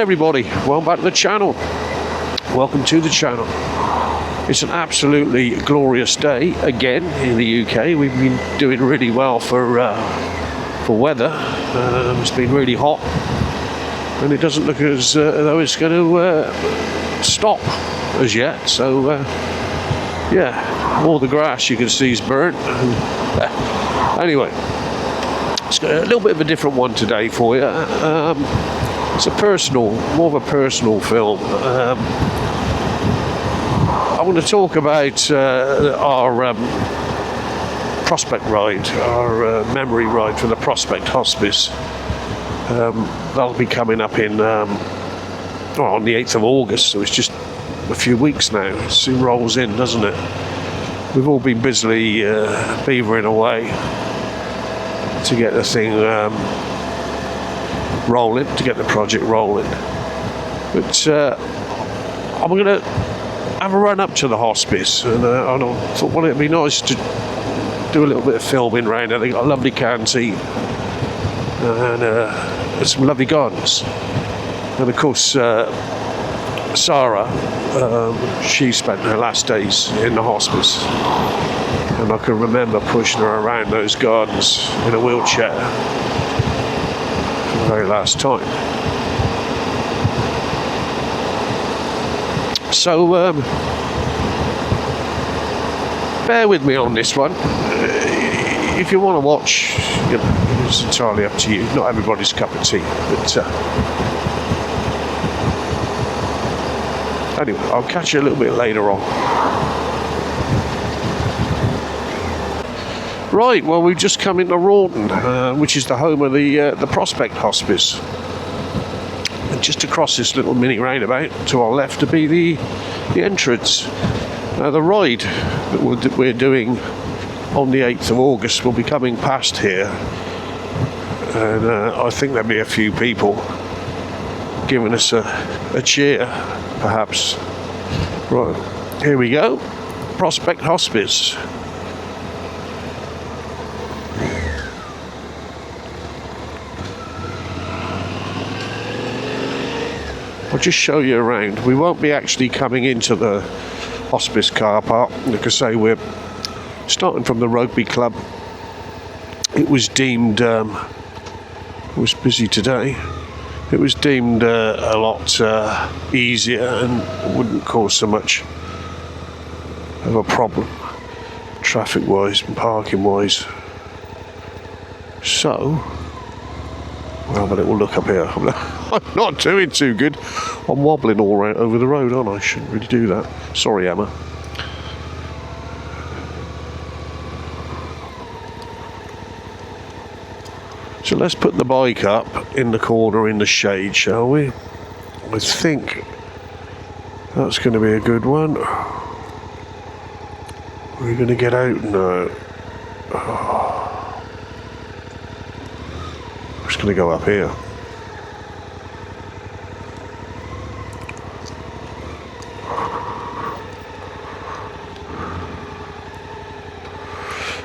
everybody, welcome back to the channel. Welcome to the channel. It's an absolutely glorious day again in the UK. We've been doing really well for weather. It's been really hot, and it doesn't look as though it's going to stop as yet. So yeah, all the grass you can see is burnt. Anyway, it's got a little bit of a different one today for you. It's more of a personal film. I want to talk about our Prospect ride, our memory ride for the Prospect Hospice. That'll be coming up on the 8th of August, so it's just a few weeks now. It soon rolls in, doesn't it? We've all been busily beavering away to get the thing rolling, to get the project rolling. But I'm going to have a run up to the hospice, and I thought, well, it'd be nice to do a little bit of filming around there. They got a lovely canteen and some lovely gardens. And of course, Sarah, she spent her last days in the hospice, and I can remember pushing her around those gardens in a wheelchair for the very last time. So bear with me on this one. If you want to watch, it's entirely up to you. Not everybody's cup of tea, but anyway, I'll catch you a little bit later on. Right, well, we've just come into Rawton, which is the home of the Prospect Hospice. And just across this little mini roundabout to our left to be the entrance. Now, the ride that we're doing on the 8th of August will be coming past here, and I think there'll be a few people giving us a cheer, perhaps. Right, here we go. Prospect Hospice. I'll just show you around. We won't be actually coming into the hospice car park. Like I say, we're starting from the rugby club. It was deemed, it was busy today. It was deemed a lot easier and wouldn't cause so much of a problem, traffic-wise and parking-wise. So, we'll have a little look up here. I'm not doing too good. I'm wobbling all right over the road, aren't I? Shouldn't really do that. Sorry, Emma. So let's put the bike up in the corner in the shade, shall we? I think that's going to be a good one. We're going to get out now. Oh. I'm just going to go up here.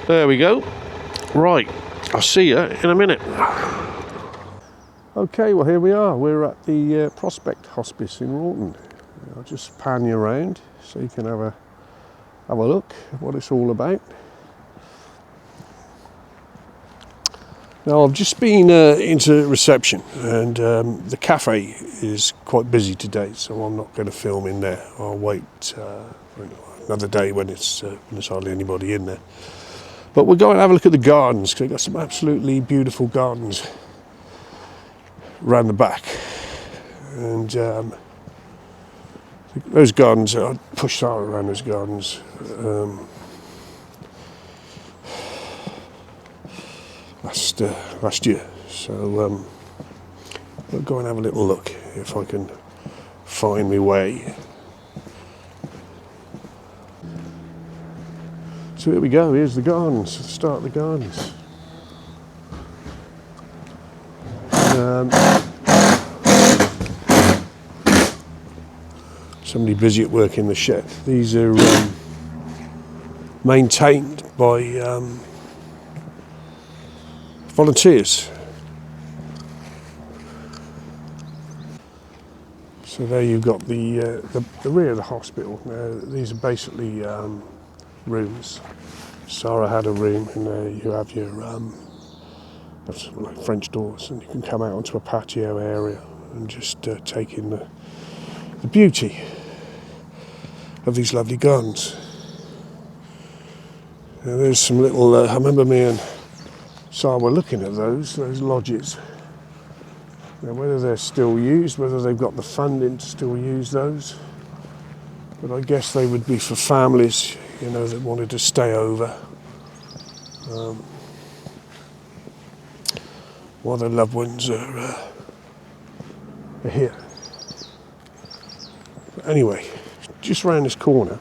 There we go. Right, I'll see you in a minute. Okay, well, here we are. We're at the Prospect Hospice in Rawton. I'll just pan you around so you can have a look at what it's all about. Now, I've just been into reception, and the cafe is quite busy today, so I'm not going to film in there. I'll wait for another day when there's hardly anybody in there. But we're going to have a look at the gardens, because they've got some absolutely beautiful gardens around the back. And those gardens, I pushed Sarah around those gardens last year. So we'll go and have a little look if I can find my way. So here we go, here's the gardens, start the gardens. Somebody busy at work in the shed. These are maintained by volunteers. So there you've got the rear of the hospital. These are basically rooms. Sarah had a room, and there you have your that's like French doors, and you can come out onto a patio area and just take in the beauty of these lovely gardens. Now there's some little. I remember me and Sarah were looking at those lodges. Now whether they're still used, whether they've got the funding to still use those, but I guess they would be for families, you know, that wanted to stay over while their loved ones are here. But anyway, just round this corner,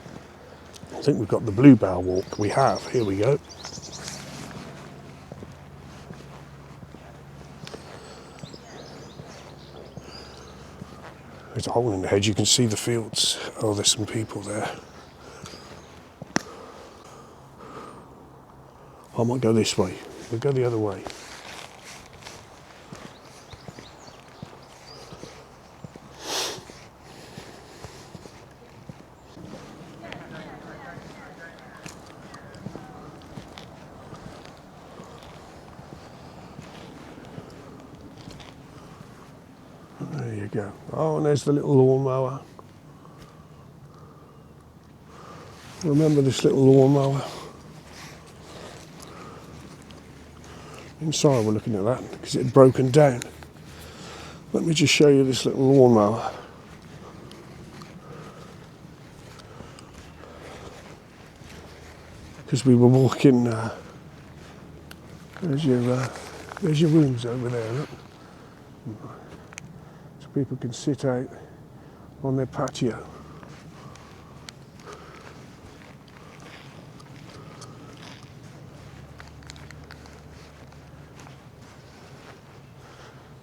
I think we've got the Bluebell Walk. We have. Here we go. There's a hole in the hedge. You can see the fields. Oh, there's some people there. I might go this way. We'll go the other way. There you go. Oh, and there's the little lawnmower. Remember this little lawnmower? Inside we're looking at that because it had broken down. Let me just show you this little lawnmower. Because we were walking, there's your rooms over there, look. So people can sit out on their patio.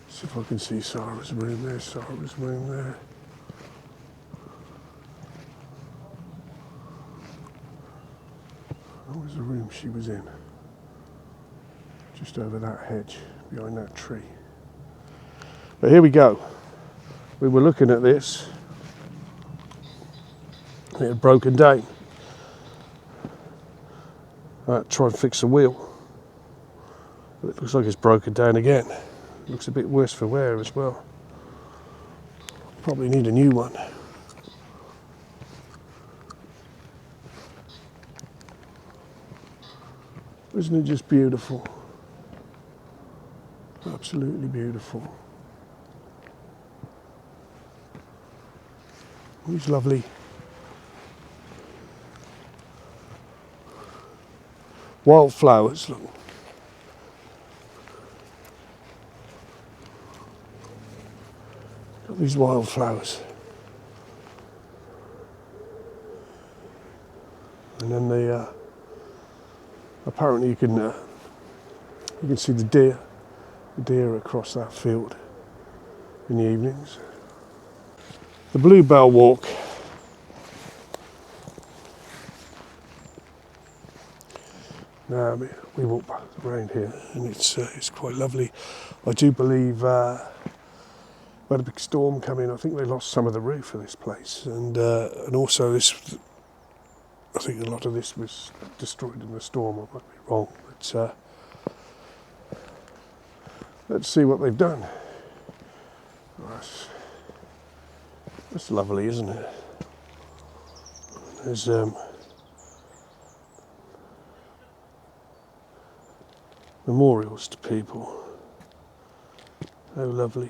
See if I can see Sarah's room there, Sarah's room there. That was the room she was in. Just over that hedge, behind that tree. But here we go. We were looking at this. It had broken down. I had to try and fix the wheel. But it looks like it's broken down again. It looks a bit worse for wear as well. Probably need a new one. Isn't it just beautiful? Absolutely beautiful. These lovely wildflowers, look. Got these wildflowers. And then the apparently you can see the deer across that field in the evenings. The Bluebell Walk. Now we walk around here, and it's quite lovely. I do believe we had a big storm come in. I think they lost some of the roof of this place, and also this. I think a lot of this was destroyed in the storm. I might be wrong, but let's see what they've done. That's lovely, isn't it? There's memorials to people. How lovely.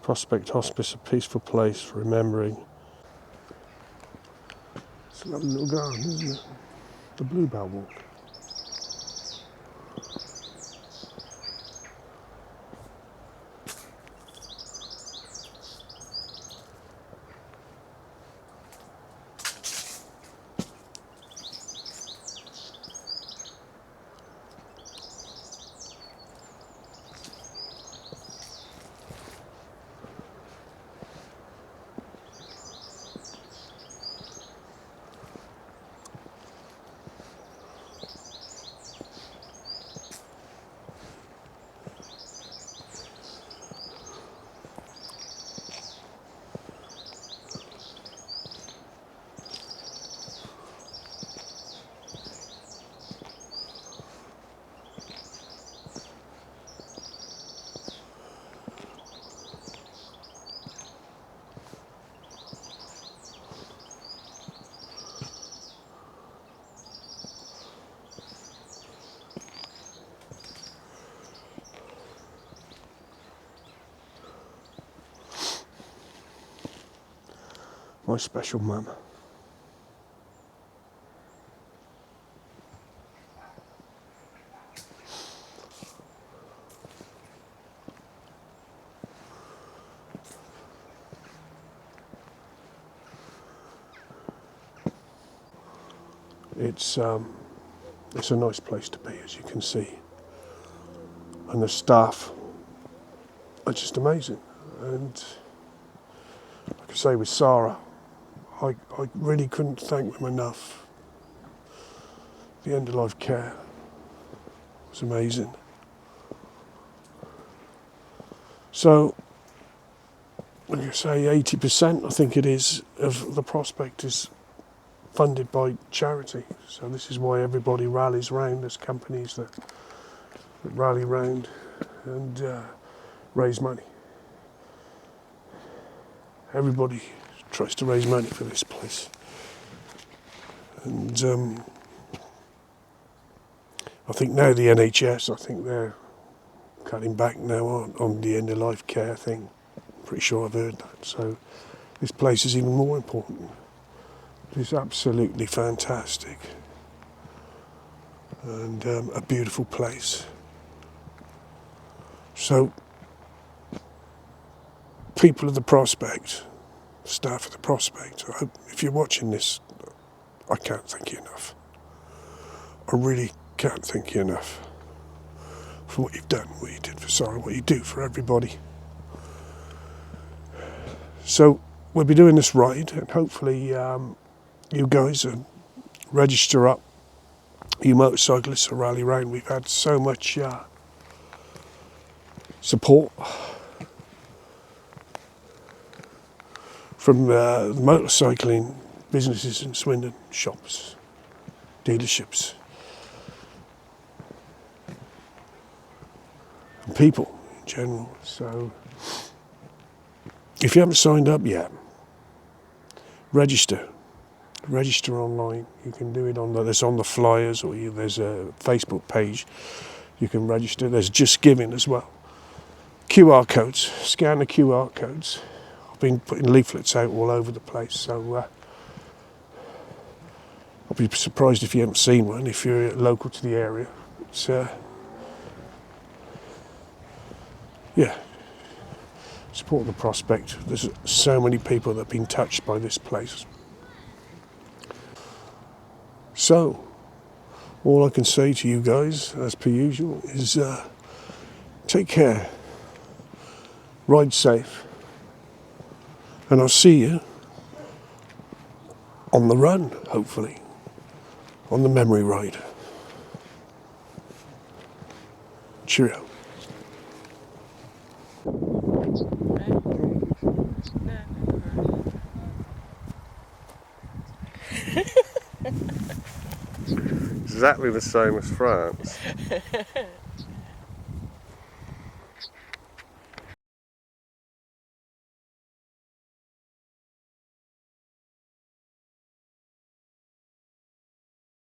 Prospect Hospice, a peaceful place for remembering. It's a lovely little garden, isn't it? The Bluebell Walk. my special mum. It's a nice place to be, as you can see, and the staff are just amazing. And like I say, with Sarah, I really couldn't thank them enough. The end of life care was amazing. So, like I say, 80%, I think it is, of the Prospect is funded by charity. So this is why everybody rallies round. There's companies that rally round and raise money. Everybody tries to raise money for this place. And I think now the NHS, I think they're cutting back now on the end of life care thing. Pretty sure I've heard that. So this place is even more important. It's absolutely fantastic. And a beautiful place. So, people of the Prospect, staff of the Prospect, I hope if you're watching this, I can't thank you enough. I really can't thank you enough for what you've done, what you did for Sarah, what you do for everybody. So, we'll be doing this ride, and hopefully you guys register up, you motorcyclists who rally round. We've had so much support from the motorcycling businesses in Swindon, shops, dealerships, and people in general. So if you haven't signed up yet, register online. You can do it there's on the flyers, or there's a Facebook page you can register. There's Just Giving as well. QR codes, scan the QR codes. I've been putting leaflets out all over the place, so I'll be surprised if you haven't seen one if you're local to the area. It's yeah, support the Prospect. There's so many people that have been touched by this place. So, all I can say to you guys, as per usual, is take care, ride safe, and I'll see you on the run, hopefully, on the memory ride. Cheerio. Exactly the same as France.